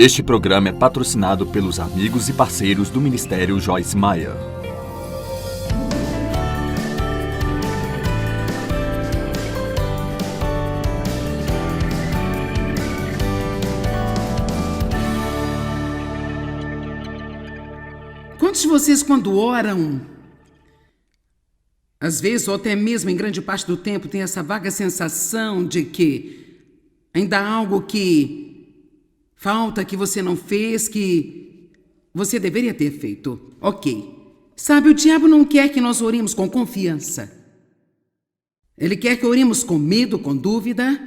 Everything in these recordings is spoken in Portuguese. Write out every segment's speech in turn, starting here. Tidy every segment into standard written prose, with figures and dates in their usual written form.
Este programa é patrocinado pelos amigos e parceiros do Ministério Joyce Meyer. Quantos de vocês, quando oram, às vezes, ou até mesmo em grande parte do tempo, tem essa vaga sensação de que ainda há algo que falta, que você não fez, que você deveria ter feito? Ok. Sabe, o diabo não quer que nós oremos com confiança. Ele quer que oremos com medo, com dúvida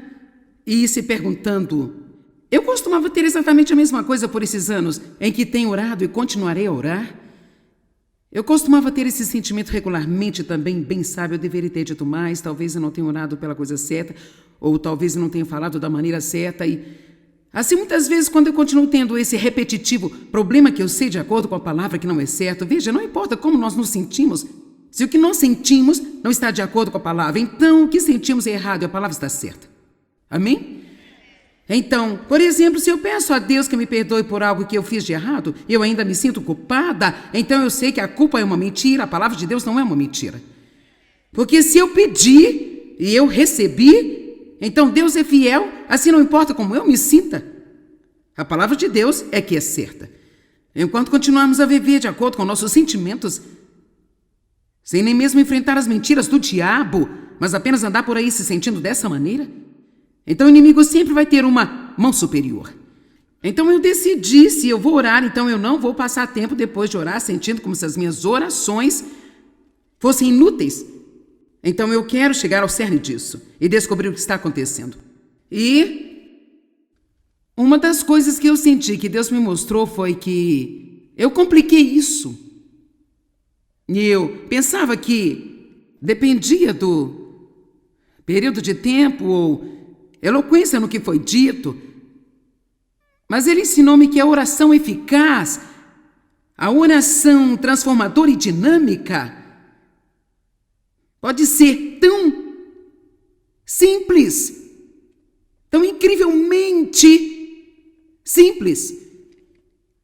e se perguntando. Eu costumava ter exatamente a mesma coisa por esses anos em que tenho orado e continuarei a orar. Eu costumava ter esse sentimento regularmente também, bem sabe, eu deveria ter dito mais, talvez eu não tenha orado pela coisa certa, ou talvez eu não tenha falado da maneira certa, e assim muitas vezes quando eu continuo tendo esse repetitivo problema que eu sei de acordo com a palavra que não é certo, veja, não importa como nós nos sentimos, se o que nós sentimos não está de acordo com a palavra, então o que sentimos é errado e a palavra está certa. Amém? Então, por exemplo, se eu peço a Deus que me perdoe por algo que eu fiz de errado, eu ainda me sinto culpada, então eu sei que a culpa é uma mentira, a palavra de Deus não é uma mentira. Porque se eu pedir e eu recebi, então Deus é fiel, assim não importa como eu me sinta. A palavra de Deus é que é certa. Enquanto continuarmos a viver de acordo com nossos sentimentos, sem nem mesmo enfrentar as mentiras do diabo, mas apenas andar por aí se sentindo dessa maneira, então o inimigo sempre vai ter uma mão superior. Então eu decidi, se eu vou orar, então eu não vou passar tempo depois de orar sentindo como se as minhas orações fossem inúteis. Então eu quero chegar ao cerne disso e descobrir o que está acontecendo. E uma das coisas que eu senti que Deus me mostrou foi que eu compliquei isso. E eu pensava que dependia do período de tempo ou eloquência no que foi dito, mas ele ensinou-me que a oração eficaz, a oração transformadora e dinâmica, pode ser tão simples, tão incrivelmente simples.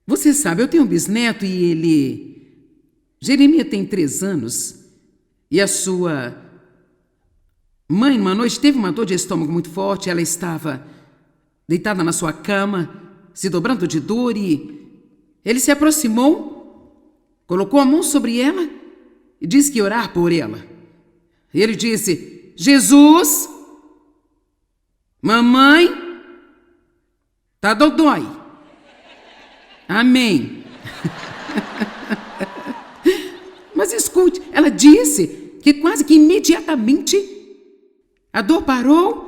Você sabe, eu tenho um bisneto e Jeremias tem 3 anos, e a sua mãe, uma noite, teve uma dor de estômago muito forte, ela estava deitada na sua cama, se dobrando de dor, e ele se aproximou, colocou a mão sobre ela e disse que ia orar por ela. E ele disse: Jesus, mamãe, tá dodói. Amém. Mas escute, ela disse que quase que imediatamente a dor parou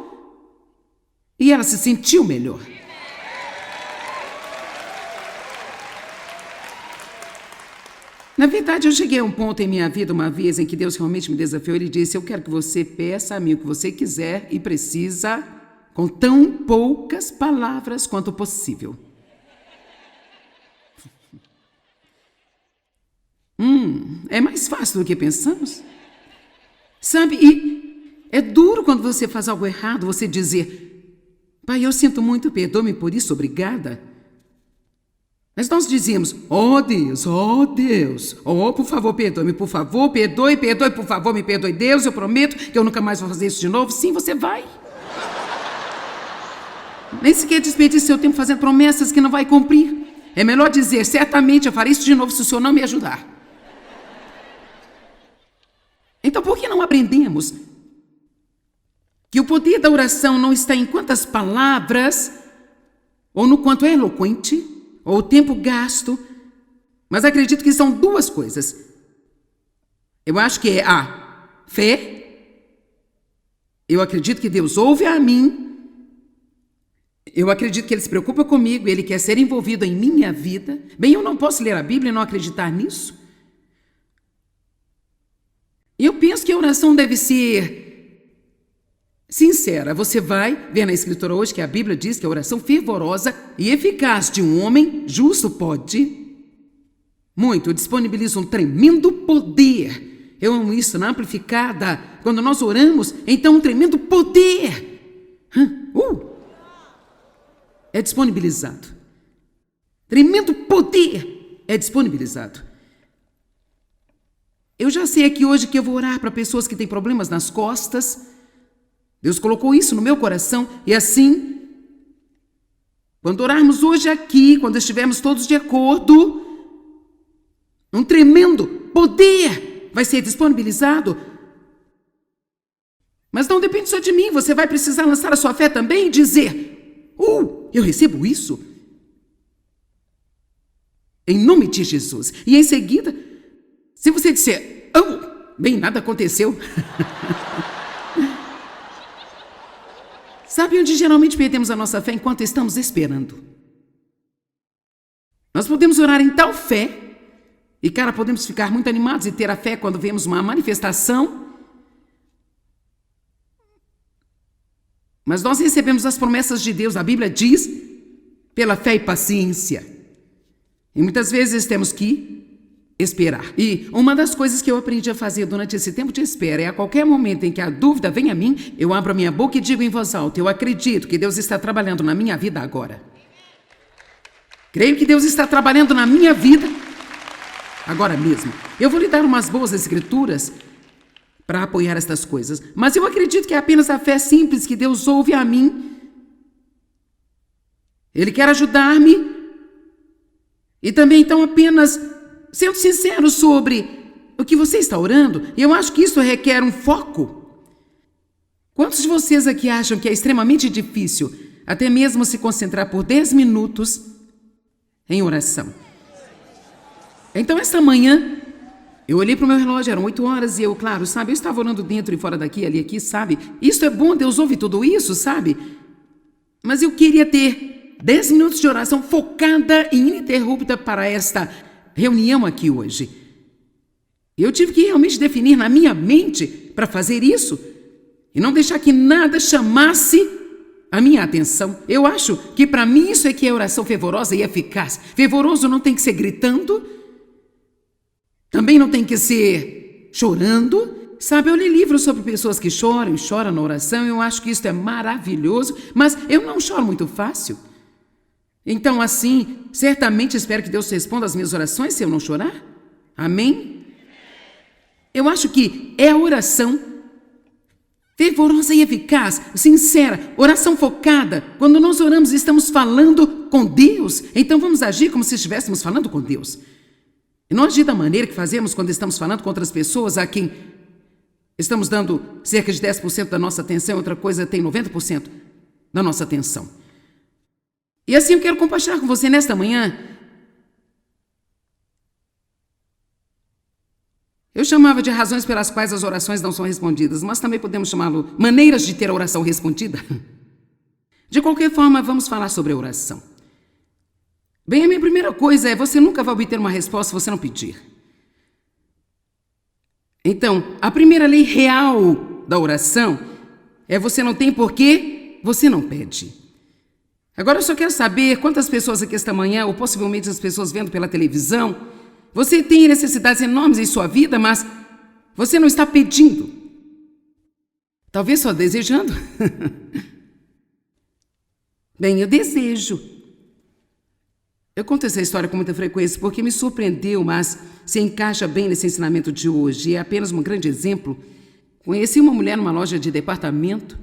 e ela se sentiu melhor. Na verdade, eu cheguei a um ponto em minha vida uma vez em que Deus realmente me desafiou. Ele disse: eu quero que você peça a mim o que você quiser e precisa com tão poucas palavras quanto possível. É mais fácil do que pensamos. Sabe, e é duro quando você faz algo errado, você dizer: pai, eu sinto muito, perdoe-me por isso, obrigada. Mas nós dizíamos: oh Deus, oh por favor, perdoe-me, por favor, perdoe, por favor, me perdoe, Deus, eu prometo que eu nunca mais vou fazer isso de novo. Sim, você vai. Nem sequer desperdice seu tempo fazendo promessas que não vai cumprir. É melhor dizer: certamente eu farei isso de novo se o Senhor não me ajudar. Então, por que não aprendemos que o poder da oração não está em quantas palavras, ou no quanto é eloquente, ou o tempo gasto, mas acredito que são 2 coisas. Eu acho que é a fé, eu acredito que Deus ouve a mim, eu acredito que Ele se preocupa comigo, Ele quer ser envolvido em minha vida. Bem, eu não posso ler a Bíblia e não acreditar nisso. E eu penso que a oração deve ser sincera. Você vai ver na Escritura hoje que a Bíblia diz que a oração fervorosa e eficaz de um homem justo pode muito, disponibiliza um tremendo poder. Eu amo isso na Amplificada. Quando nós oramos, então um tremendo poder é disponibilizado. tremendo poder é disponibilizado. Eu já sei aqui hoje que eu vou orar para pessoas que têm problemas nas costas. Deus colocou isso no meu coração e assim, quando orarmos hoje aqui, quando estivermos todos de acordo, um tremendo poder vai ser disponibilizado. Mas não depende só de mim, você vai precisar lançar a sua fé também e dizer: eu recebo isso. Em nome de Jesus. E em seguida, se você disser: bem, nada aconteceu. Sabe onde geralmente perdemos a nossa fé? Enquanto estamos esperando. Nós podemos orar em tal fé, e podemos ficar muito animados e ter a fé quando vemos uma manifestação, mas nós recebemos as promessas de Deus, a Bíblia diz, pela fé e paciência. E muitas vezes temos que esperar. E uma das coisas que eu aprendi a fazer durante esse tempo de espera é a qualquer momento em que a dúvida vem a mim, eu abro a minha boca e digo em voz alta: eu acredito que Deus está trabalhando na minha vida agora. Creio que Deus está trabalhando na minha vida agora mesmo. Eu vou lhe dar umas boas escrituras para apoiar estas coisas, mas eu acredito que é apenas a fé simples que Deus ouve a mim. Ele quer ajudar-me e também então apenas sendo sincero sobre o que você está orando. E eu acho que isso requer um foco. Quantos de vocês aqui acham que é extremamente difícil até mesmo se concentrar por 10 minutos em oração? Então, esta manhã, eu olhei para o meu relógio, eram 8 horas, e eu estava orando dentro e fora daqui, ali, aqui, sabe? Isso é bom, Deus ouve tudo isso, sabe? Mas eu queria ter 10 minutos de oração focada e ininterrupta para esta reunião aqui hoje. Eu tive que realmente definir na minha mente para fazer isso e não deixar que nada chamasse a minha atenção. Eu acho que para mim isso é que é oração fervorosa e eficaz. Fervoroso não tem que ser gritando, também não tem que ser chorando. Sabe, eu li livros sobre pessoas que choram na oração, eu acho que isso é maravilhoso, mas eu não choro muito fácil. Então, assim, certamente espero que Deus responda às minhas orações se eu não chorar. Amém? Eu acho que é a oração fervorosa e eficaz, sincera, oração focada. Quando nós oramos, estamos falando com Deus. Então, vamos agir como se estivéssemos falando com Deus. E não agir da maneira que fazemos quando estamos falando com outras pessoas a quem estamos dando cerca de 10% da nossa atenção, outra coisa tem 90% da nossa atenção. E assim eu quero compartilhar com você nesta manhã. Eu chamava de razões pelas quais as orações não são respondidas, mas também podemos chamá-lo maneiras de ter a oração respondida. De qualquer forma, vamos falar sobre a oração. Bem, a minha primeira coisa é: você nunca vai obter uma resposta se você não pedir. Então, a primeira lei real da oração é: você não tem porque você não pede. Agora eu só quero saber quantas pessoas aqui esta manhã, ou possivelmente as pessoas vendo pela televisão, você tem necessidades enormes em sua vida, mas você não está pedindo. Talvez só desejando. Bem, eu desejo. Eu conto essa história com muita frequência porque me surpreendeu, mas se encaixa bem nesse ensinamento de hoje. É apenas um grande exemplo. Conheci uma mulher numa loja de departamento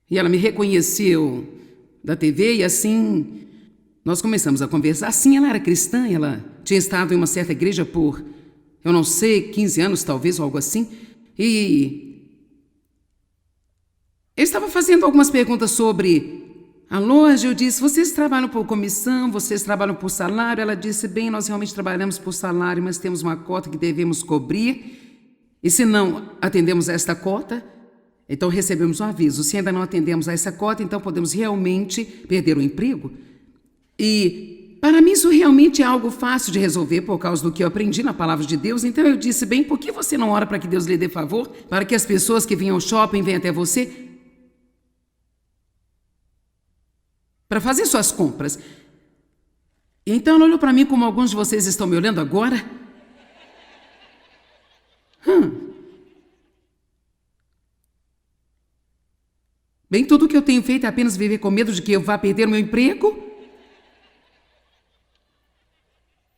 e ela me reconheceu da TV e assim nós começamos a conversar. Sim, ela era cristã, ela tinha estado em uma certa igreja por, eu não sei, 15 anos talvez, ou algo assim. E eu estava fazendo algumas perguntas sobre a loja. Eu disse: vocês trabalham por comissão, vocês trabalham por salário? Ela disse: bem, nós realmente trabalhamos por salário, mas temos uma cota que devemos cobrir. E se não atendemos a esta cota, então recebemos um aviso. Se ainda não atendemos a essa cota, então podemos realmente perder o emprego. E para mim isso realmente é algo fácil de resolver por causa do que eu aprendi na palavra de Deus. Então eu disse: bem, por que você não ora para que Deus lhe dê favor, para que as pessoas que vinham ao shopping venham até você para fazer suas compras? Então ela olhou para mim como alguns de vocês estão me olhando agora. Bem, tudo o que eu tenho feito é apenas viver com medo de que eu vá perder meu emprego?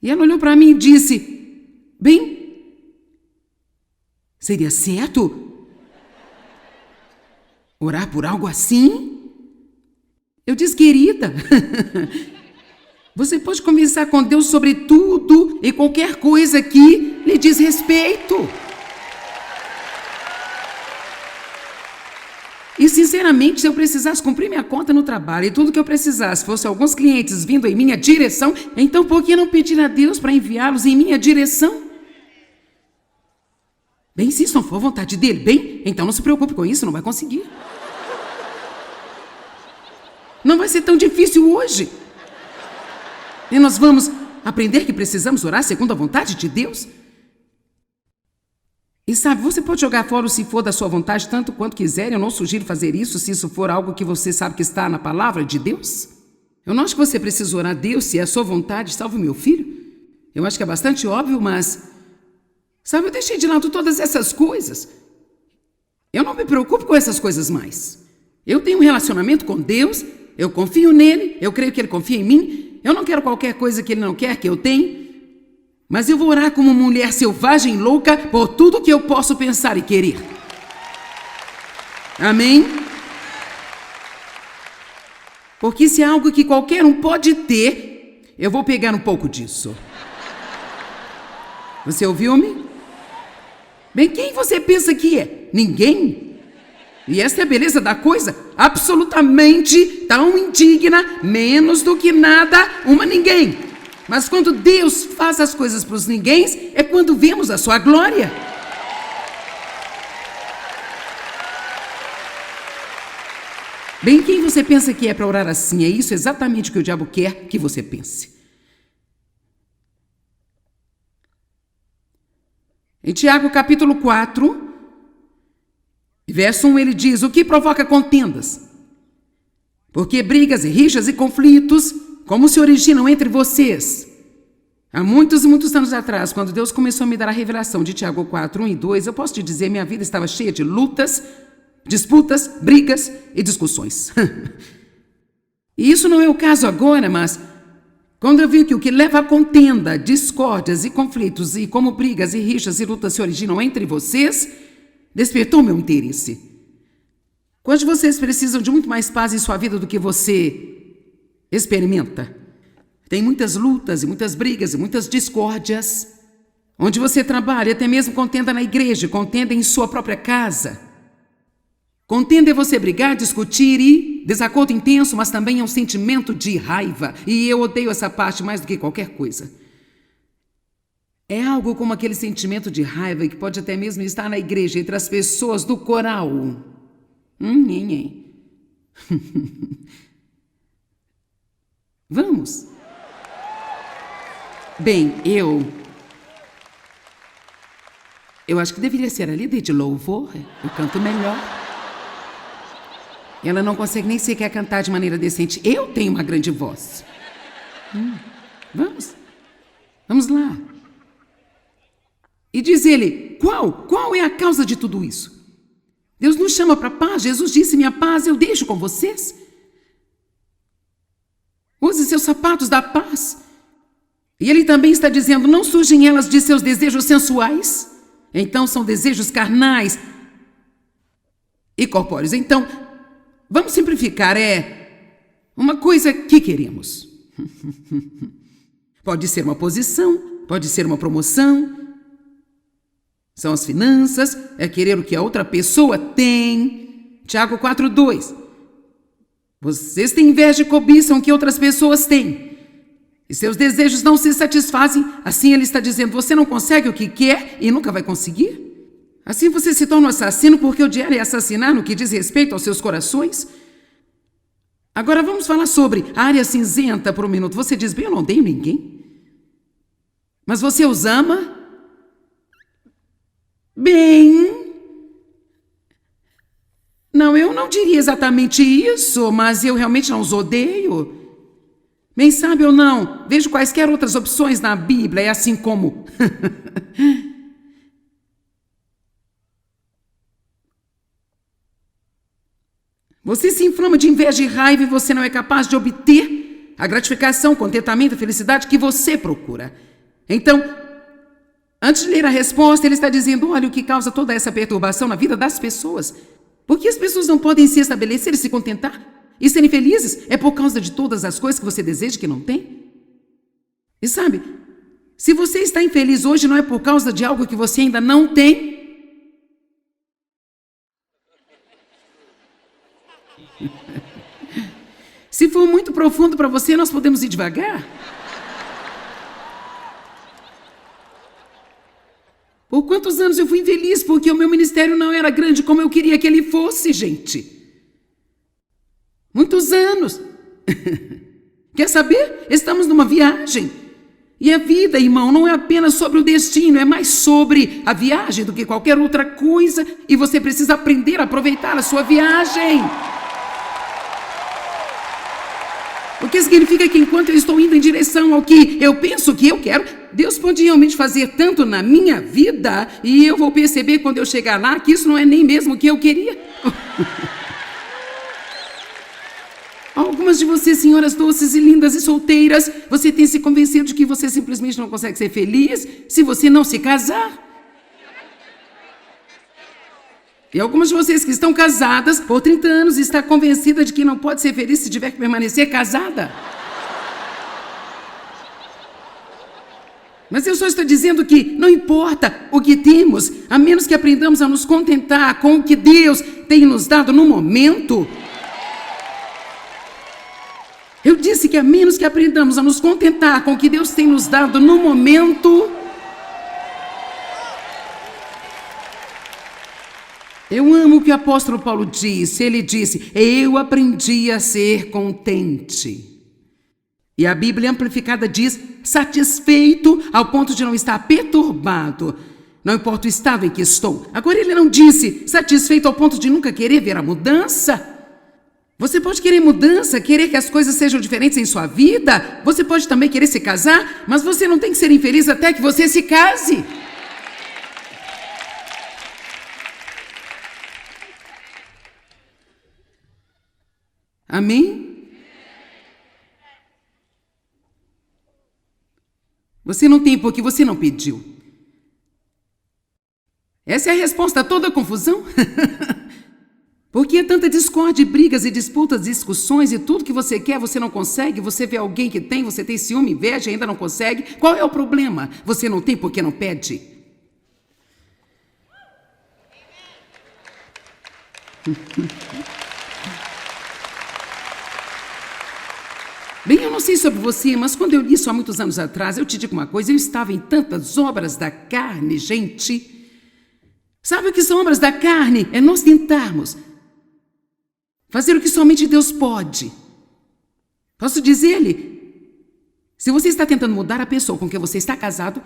E ela olhou para mim e disse: bem, seria certo orar por algo assim? Eu disse: querida, você pode conversar com Deus sobre tudo e qualquer coisa que lhe diz respeito. E, sinceramente, se eu precisasse cumprir minha conta no trabalho e tudo que eu precisasse fosse alguns clientes vindo em minha direção, então por que não pedir a Deus para enviá-los em minha direção? Bem, se isso não for vontade dele, bem, então não se preocupe com isso, não vai conseguir. Não vai ser tão difícil hoje. E nós vamos aprender que precisamos orar segundo a vontade de Deus. E sabe, você pode jogar fora o se for da sua vontade tanto quanto quiser. Eu não sugiro fazer isso se isso for algo que você sabe que está na palavra de Deus. Eu não acho que você precisa orar a Deus se é a sua vontade, salve meu filho. Eu acho que é bastante óbvio, mas... sabe, eu deixei de lado todas essas coisas. Eu não me preocupo com essas coisas mais. Eu tenho um relacionamento com Deus, eu confio nele, eu creio que ele confia em mim. Eu não quero qualquer coisa que ele não quer que eu tenha. Mas eu vou orar como mulher selvagem louca por tudo que eu posso pensar e querer. Amém? Porque se é algo que qualquer um pode ter, eu vou pegar um pouco disso. Você ouviu-me? Bem, quem você pensa que é? Ninguém? E esta é a beleza da coisa, absolutamente tão indigna, menos do que nada, uma ninguém. Mas quando Deus faz as coisas para os ninguéms, é quando vemos a sua glória. Bem, quem você pensa que é para orar assim? É isso exatamente o que o diabo quer que você pense. Em Tiago capítulo 4, verso 1, ele diz: o que provoca contendas? Porque brigas e rixas e conflitos, como se originam entre vocês? Há muitos e muitos anos atrás, quando Deus começou a me dar a revelação de Tiago 4, 1 e 2, eu posso te dizer, minha vida estava cheia de lutas, disputas, brigas e discussões. E isso não é o caso agora, mas quando eu vi que o que leva a contenda, discórdias e conflitos, e como brigas e rixas e lutas se originam entre vocês, despertou meu interesse. Quantos de vocês precisam de muito mais paz em sua vida do que você experimenta? Tem muitas lutas e muitas brigas e muitas discórdias. Onde você trabalha, até mesmo contenda na igreja, contenda em sua própria casa. Contenda é você brigar, discutir e desacordo intenso, mas também é um sentimento de raiva. E eu odeio essa parte mais do que qualquer coisa. É algo como aquele sentimento de raiva que pode até mesmo estar na igreja, entre as pessoas do coral. Vamos? Bem, eu acho que deveria ser a líder de louvor. Eu canto melhor. Ela não consegue nem sequer cantar de maneira decente. Eu tenho uma grande voz. Vamos lá. E diz ele, qual é a causa de tudo isso? Deus nos chama para a paz. Jesus disse, minha paz eu deixo com vocês. Use seus sapatos da paz. E ele também está dizendo, não surgem elas de seus desejos sensuais? Então são desejos carnais e corpóreos. Então, vamos simplificar, é uma coisa que queremos. Pode ser uma posição, pode ser uma promoção. São as finanças, é querer o que a outra pessoa tem. Tiago 4:2. Vocês têm inveja e cobiçam o que outras pessoas têm. E seus desejos não se satisfazem. Assim ele está dizendo, você não consegue o que quer e nunca vai conseguir. Assim você se torna um assassino porque odiar é assassinar no que diz respeito aos seus corações. Agora vamos falar sobre a área cinzenta por um minuto. Você diz, bem, eu não odeio ninguém. Mas você os ama? Bem, não, eu não diria exatamente isso, mas eu realmente não os odeio. Bem, sabe ou não, vejo quaisquer outras opções na Bíblia, é assim como... Você se inflama de inveja e raiva e você não é capaz de obter a gratificação, o contentamento, a felicidade que você procura. Então, antes de ler a resposta, ele está dizendo, olha o que causa toda essa perturbação na vida das pessoas. Por que as pessoas não podem se estabelecer e se contentar e serem felizes? É por causa de todas as coisas que você deseja que não tem? E sabe, se você está infeliz hoje, não é por causa de algo que você ainda não tem. Se for muito profundo para você, nós podemos ir devagar. Por quantos anos eu fui infeliz porque o meu ministério não era grande como eu queria que ele fosse, gente? Muitos anos. Quer saber? Estamos numa viagem. E a vida, irmão, não é apenas sobre o destino, é mais sobre a viagem do que qualquer outra coisa. E você precisa aprender a aproveitar a sua viagem. O que significa que enquanto eu estou indo em direção ao que eu penso que eu quero, Deus pode realmente fazer tanto na minha vida e eu vou perceber quando eu chegar lá que isso não é nem mesmo o que eu queria. Algumas de vocês, senhoras doces e lindas e solteiras, você tem se convencido de que você simplesmente não consegue ser feliz se você não se casar. E algumas de vocês que estão casadas por 30 anos está convencida de que não pode ser feliz se tiver que permanecer casada. Mas eu só estou dizendo que não importa o que temos, a menos que aprendamos a nos contentar com o que Deus tem nos dado no momento. Eu disse que a menos que aprendamos a nos contentar com o que Deus tem nos dado no momento, eu amo o que o apóstolo Paulo disse. Ele disse, eu aprendi a ser contente. E a Bíblia Amplificada diz, satisfeito ao ponto de não estar perturbado. Não importa o estado em que estou. Agora ele não disse, satisfeito ao ponto de nunca querer ver a mudança. Você pode querer mudança, querer que as coisas sejam diferentes em sua vida. Você pode também querer se casar, mas você não tem que ser infeliz até que você se case. Amém? Você não tem porque você não pediu. Essa é a resposta a toda a confusão? Por que tanta discórdia, brigas e disputas, discussões e tudo que você quer, você não consegue? Você vê alguém que tem, você tem ciúme, inveja e ainda não consegue? Qual é o problema? Você não tem porque não pede. Bem, eu não sei sobre você, mas quando eu li isso há muitos anos atrás, eu te digo uma coisa, eu estava em tantas obras da carne, gente. Sabe o que são obras da carne? É nós tentarmos fazer o que somente Deus pode. Posso dizer-lhe, se você está tentando mudar a pessoa com quem você está casado,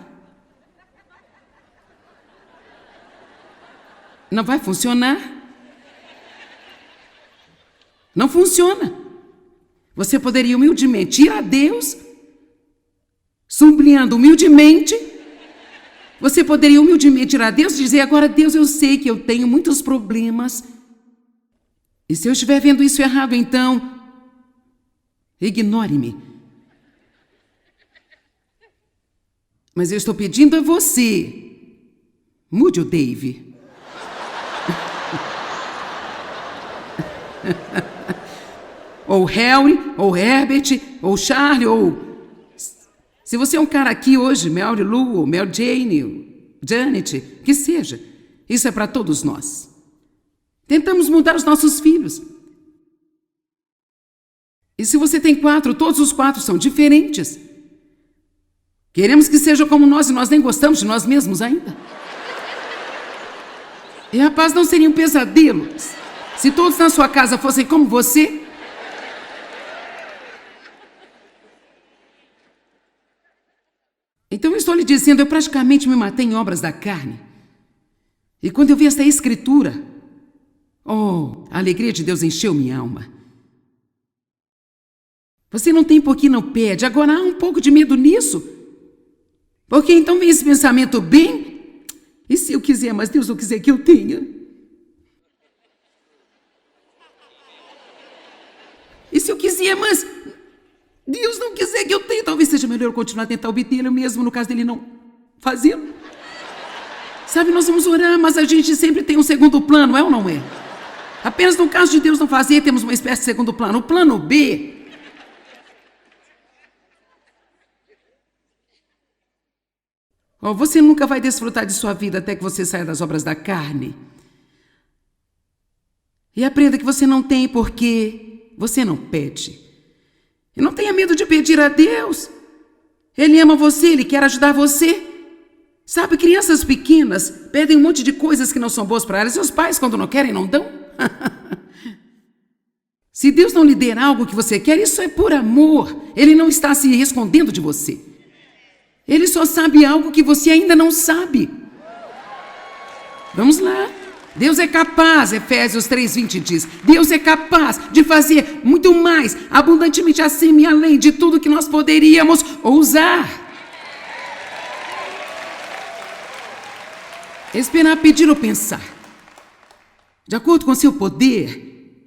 não vai funcionar. Não funciona. Você poderia humildemente ir a Deus, suplicando humildemente. Você poderia humildemente ir a Deus e dizer, agora Deus, eu sei que eu tenho muitos problemas. E se eu estiver vendo isso errado, então, ignore-me. Mas eu estou pedindo a você, mude o Dave. Ou Harry, ou Herbert, ou Charlie, ou... Se você é um cara aqui hoje, Mary Lou, ou Mary Jane, ou Janet, que seja, isso é para todos nós. Tentamos mudar os nossos filhos. E se você tem 4, todos os 4 são diferentes. Queremos que sejam como nós e nós nem gostamos de nós mesmos ainda. E a paz não seria um pesadelo se todos na sua casa fossem como você. Então eu estou lhe dizendo, eu praticamente me matei em obras da carne. E quando eu vi esta escritura, oh, a alegria de Deus encheu minha alma. Você não tem por que não pede. Agora há um pouco de medo nisso. Porque então vem esse pensamento bem, e se eu quiser, mas Deus não quiser que eu tenha? E se eu quiser, mas Deus não quiser que eu tenha, talvez seja melhor eu continuar a tentar obtê-lo mesmo, no caso dele não fazê-lo. Sabe, nós vamos orar, mas a gente sempre tem um segundo plano, é ou não é? Apenas no caso de Deus não fazer, temos uma espécie de segundo plano. O plano B... Você nunca vai desfrutar de sua vida até que você saia das obras da carne. E aprenda que você não tem porque você não pede. E não tenha medo de pedir a Deus. Ele ama você, Ele quer ajudar você. Sabe, crianças pequenas pedem um monte de coisas que não são boas para elas. E os pais, quando não querem, não dão. Se Deus não lhe der algo que você quer, isso é por amor. Ele não está se escondendo de você. Ele só sabe algo que você ainda não sabe. Vamos lá. Deus é capaz, Efésios 3:20 diz, Deus é capaz de fazer muito mais, abundantemente acima e além de tudo que nós poderíamos ousar. Esperar, pedir ou pensar. De acordo com seu poder,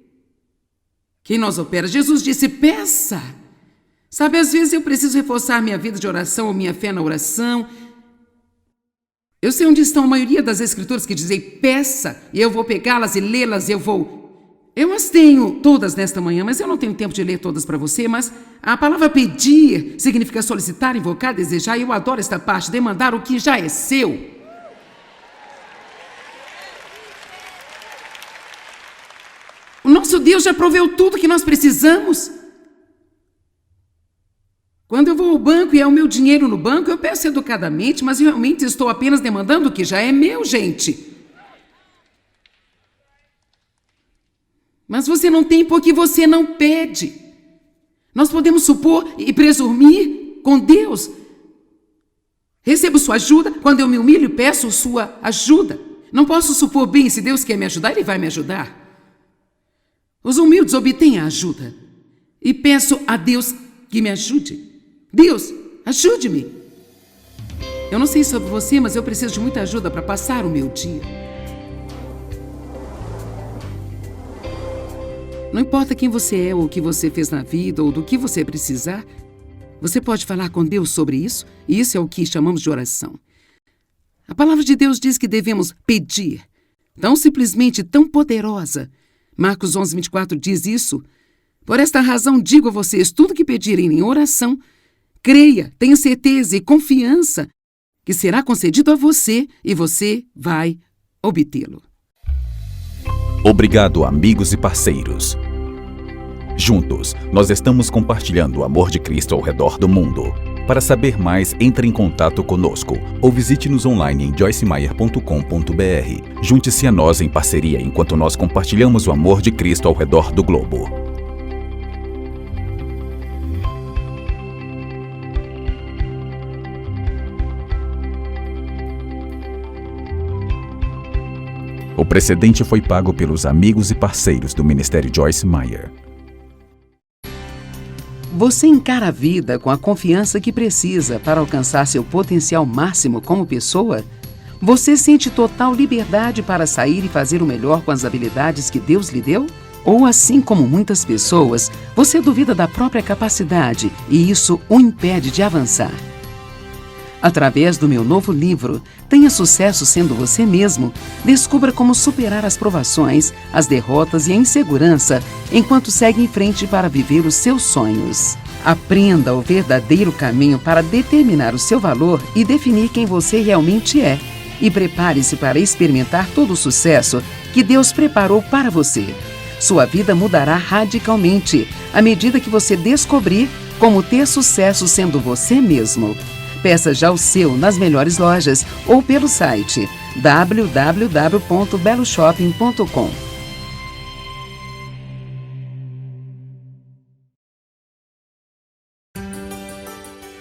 quem nós opera? Jesus disse, peça. Sabe, às vezes eu preciso reforçar minha vida de oração ou minha fé na oração. Eu sei onde estão a maioria das escrituras que dizem peça, e eu vou pegá-las e lê-las, Eu as tenho todas nesta manhã, mas eu não tenho tempo de ler todas para você, mas a palavra pedir significa solicitar, invocar, desejar, e eu adoro esta parte, demandar o que já é seu. O nosso Deus já proveu tudo que nós precisamos. Quando eu vou ao banco e é o meu dinheiro no banco, eu peço educadamente, mas eu realmente estou apenas demandando o que já é meu, gente. Mas você não tem porque você não pede. Nós podemos supor e presumir com Deus. Recebo sua ajuda, quando eu me humilho, peço sua ajuda. Não posso supor bem, se Deus quer me ajudar, Ele vai me ajudar. Os humildes obtêm a ajuda. E peço a Deus que me ajude. Deus, ajude-me. Eu não sei sobre você, mas eu preciso de muita ajuda para passar o meu dia. Não importa quem você é ou o que você fez na vida ou do que você precisar, você pode falar com Deus sobre isso, e isso é o que chamamos de oração. A palavra de Deus diz que devemos pedir, tão simplesmente, tão poderosa. Marcos 11:24 diz isso. Por esta razão digo a vocês, tudo que pedirem em oração, creia, tenha certeza e confiança que será concedido a você e você vai obtê-lo. Obrigado, amigos e parceiros. Juntos, nós estamos compartilhando o amor de Cristo ao redor do mundo. Para saber mais, entre em contato conosco ou visite-nos online em joycemeyer.com.br. Junte-se a nós em parceria enquanto nós compartilhamos o amor de Cristo ao redor do globo. O precedente foi pago pelos amigos e parceiros do Ministério Joyce Meyer. Você encara a vida com a confiança que precisa para alcançar seu potencial máximo como pessoa? Você sente total liberdade para sair e fazer o melhor com as habilidades que Deus lhe deu? Ou, assim como muitas pessoas, você duvida da própria capacidade e isso o impede de avançar? Através do meu novo livro, Tenha Sucesso Sendo Você Mesmo, descubra como superar as provações, as derrotas e a insegurança enquanto segue em frente para viver os seus sonhos. Aprenda o verdadeiro caminho para determinar o seu valor e definir quem você realmente é. E prepare-se para experimentar todo o sucesso que Deus preparou para você. Sua vida mudará radicalmente à medida que você descobrir como ter sucesso sendo você mesmo. Peça já o seu nas melhores lojas ou pelo site www.beloshopping.com.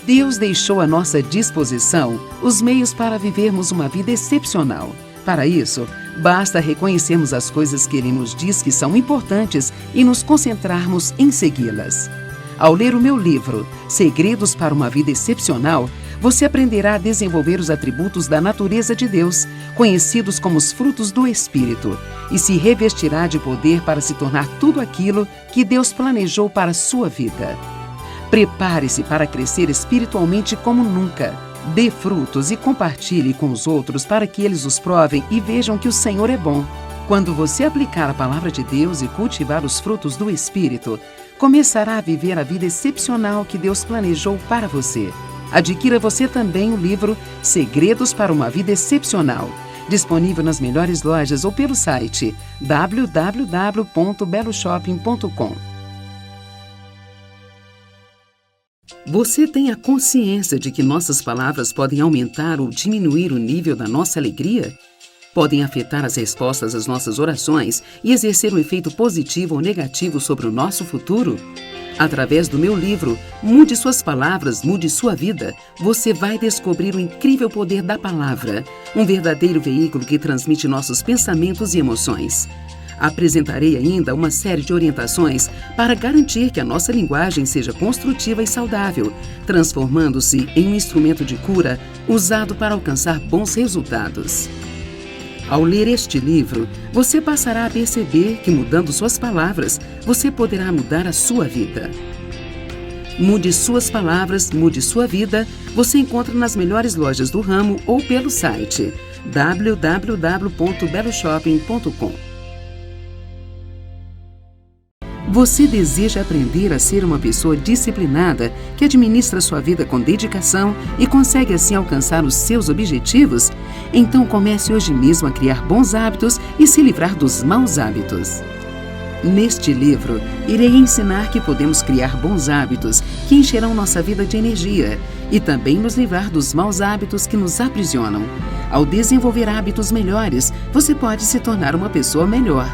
Deus deixou à nossa disposição os meios para vivermos uma vida excepcional. Para isso, basta reconhecermos as coisas que Ele nos diz que são importantes e nos concentrarmos em segui-las. Ao ler o meu livro, Segredos para uma Vida Excepcional, você aprenderá a desenvolver os atributos da natureza de Deus, conhecidos como os frutos do Espírito, e se revestirá de poder para se tornar tudo aquilo que Deus planejou para a sua vida. Prepare-se para crescer espiritualmente como nunca. Dê frutos e compartilhe com os outros para que eles os provem e vejam que o Senhor é bom. Quando você aplicar a palavra de Deus e cultivar os frutos do Espírito, começará a viver a vida excepcional que Deus planejou para você. Adquira você também o livro Segredos para uma Vida Excepcional, disponível nas melhores lojas ou pelo site www.beloshopping.com. Você tem a consciência de que nossas palavras podem aumentar ou diminuir o nível da nossa alegria? Podem afetar as respostas às nossas orações e exercer um efeito positivo ou negativo sobre o nosso futuro? Através do meu livro, Mude Suas Palavras, Mude Sua Vida, você vai descobrir o incrível poder da palavra, um verdadeiro veículo que transmite nossos pensamentos e emoções. Apresentarei ainda uma série de orientações para garantir que a nossa linguagem seja construtiva e saudável, transformando-se em um instrumento de cura usado para alcançar bons resultados. Ao ler este livro, você passará a perceber que, mudando suas palavras, você poderá mudar a sua vida. Mude Suas Palavras, Mude Sua Vida, você encontra nas melhores lojas do ramo ou pelo site www.beloshopping.com. Você deseja aprender a ser uma pessoa disciplinada que administra sua vida com dedicação e consegue assim alcançar os seus objetivos? Então comece hoje mesmo a criar bons hábitos e se livrar dos maus hábitos. Neste livro, irei ensinar que podemos criar bons hábitos que encherão nossa vida de energia e também nos livrar dos maus hábitos que nos aprisionam. Ao desenvolver hábitos melhores, você pode se tornar uma pessoa melhor.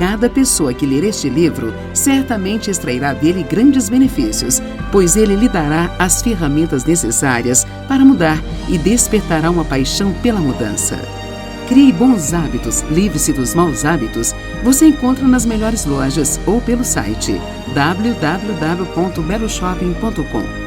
Cada pessoa que ler este livro certamente extrairá dele grandes benefícios, pois ele lhe dará as ferramentas necessárias para mudar e despertará uma paixão pela mudança. Crie bons hábitos, livre-se dos maus hábitos. Você encontra nas melhores lojas ou pelo site www.beloshopping.com.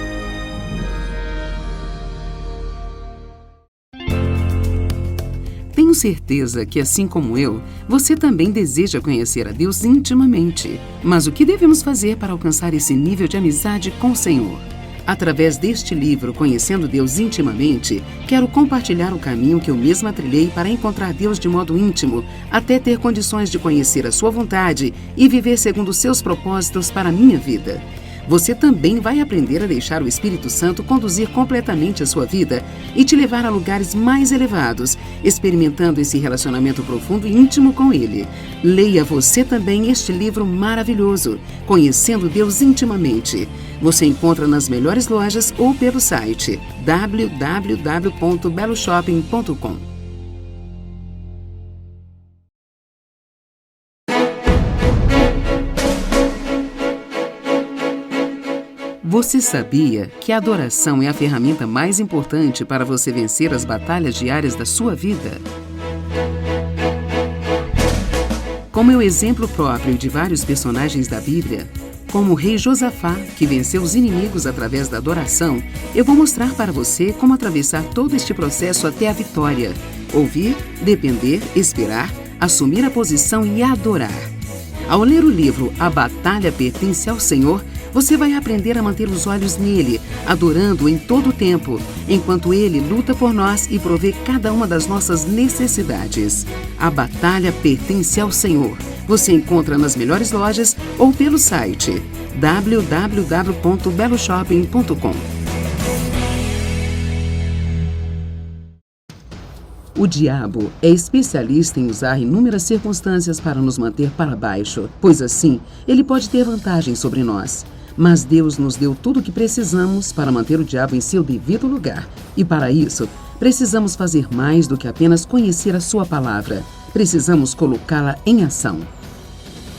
Tenho certeza que, assim como eu, você também deseja conhecer a Deus intimamente. Mas o que devemos fazer para alcançar esse nível de amizade com o Senhor? Através deste livro, Conhecendo Deus Intimamente, quero compartilhar o caminho que eu mesma trilhei para encontrar Deus de modo íntimo, até ter condições de conhecer a sua vontade e viver segundo os seus propósitos para a minha vida. Você também vai aprender a deixar o Espírito Santo conduzir completamente a sua vida e te levar a lugares mais elevados, experimentando esse relacionamento profundo e íntimo com Ele. Leia você também este livro maravilhoso, Conhecendo Deus Intimamente. Você encontra nas melhores lojas ou pelo site www.beloshopping.com. Você sabia que a adoração é a ferramenta mais importante para você vencer as batalhas diárias da sua vida? Como é o exemplo próprio de vários personagens da Bíblia, como o rei Josafá, que venceu os inimigos através da adoração, eu vou mostrar para você como atravessar todo este processo até a vitória. Ouvir, depender, esperar, assumir a posição e adorar. Ao ler o livro A Batalha Pertence ao Senhor, você vai aprender a manter os olhos nele, adorando-o em todo o tempo, enquanto ele luta por nós e provê cada uma das nossas necessidades. A Batalha Pertence ao Senhor. Você encontra nas melhores lojas ou pelo site www.beloshopping.com. O diabo é especialista em usar inúmeras circunstâncias para nos manter para baixo, pois assim ele pode ter vantagem sobre nós. Mas Deus nos deu tudo o que precisamos para manter o diabo em seu devido lugar. E para isso, precisamos fazer mais do que apenas conhecer a sua palavra. Precisamos colocá-la em ação.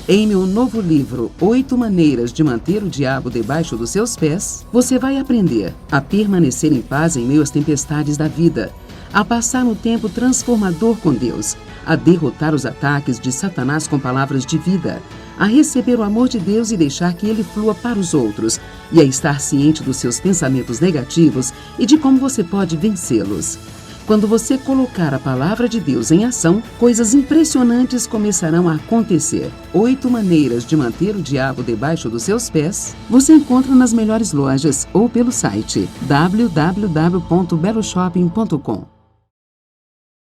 Em meu novo livro, 8 Maneiras de Manter o Diabo Debaixo dos Seus Pés, você vai aprender a permanecer em paz em meio às tempestades da vida, a passar um tempo transformador com Deus, a derrotar os ataques de Satanás com palavras de vida, a receber o amor de Deus e deixar que ele flua para os outros, e a estar ciente dos seus pensamentos negativos e de como você pode vencê-los. Quando você colocar a palavra de Deus em ação, coisas impressionantes começarão a acontecer. 8 maneiras de manter o diabo debaixo dos seus pés você encontra nas melhores lojas ou pelo site www.beloshopping.com.